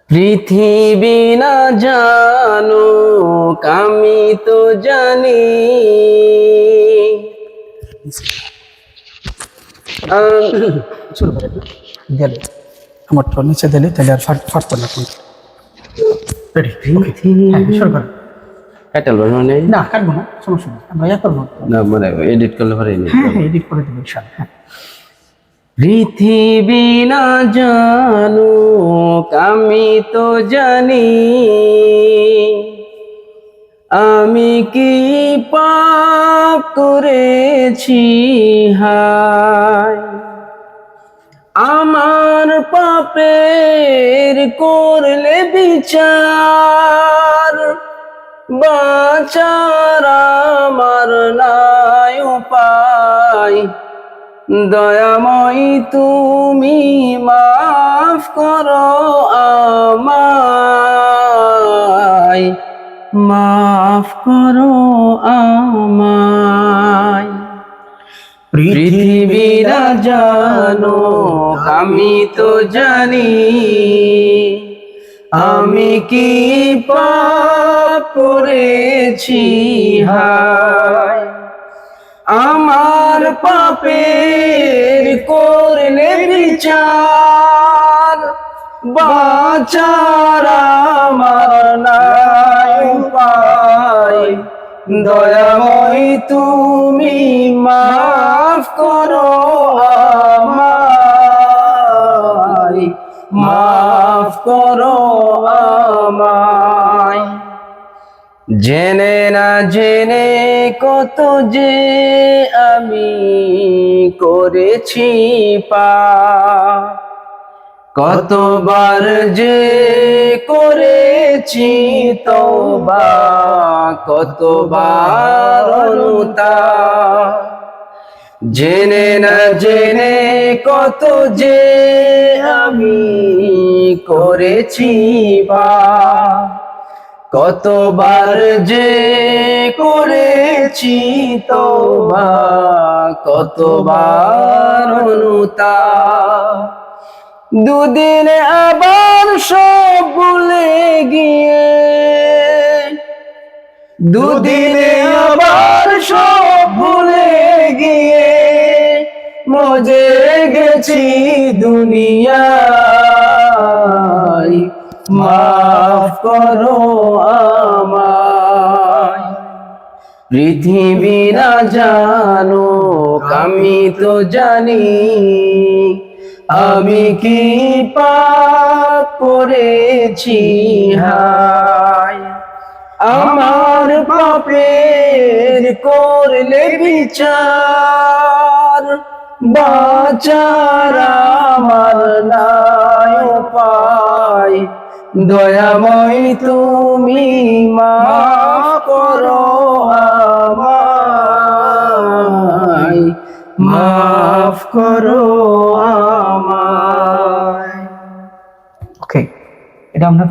পৃথিবী না জানুক আমি তো জানি। শুরু করে গেলে আমারটা নিচে দিলে তাহলে আর ফাটতো না কোন। রেডি? হ্যাঁ, শুরু করো। টাইটেল বানানো নেই না, কাটবো না, সমস্যা নেই, আমরা ইয়া করবো। না, মানে এডিট করলে পারি না। হ্যাঁ হ্যাঁ, এডিট করে দেবো ইনশাআল্লাহ। হ্যাঁ। পৃথিবী না জানুক আমি তো জানি, আমি কি পাপ করেছি হায়। আমার পাপের করলে বিচার, বাঁচার আমার নাই উপায়। দয়াময় তুমি মাফ করো আমায়, মাফ করো আমায়। পৃথিবী না জানুক আমি তো জানি, আমি কি পাপ করেছি হায়। আমার পাপের করলে বিচার, বাঁচার আমার নাই উপায়। দয়াময় তুমি মাফ করো আমায়, মাফ করো আমায়। জেনে না জেনে কত যে আমি করেছি পাপ, কতবার যে করেছি তওবা, কতবার অনুতাপ। জেনে না জেনে কত যে আমি করেছি পাপ, কতবার যে করেছি তওবা, কতবার অনুতাপ। দুদিনে আবার সব ভুলে গিয়ে, দুদিনে আবার সব ভুলে গিয়ে মজে গেছি দুনিয়ায়। মাফ করো আমায়। পৃথিবী না জানুক আমি তো জানি, আমি কি পাপ করেছি হায়। আমার পাপের করলে বিচার, বাঁচার আমার নাই উপায়। দয়াময় তুমি মাফ করো আমায়, মাফ করো আমায়। ওকে, এটা আমরা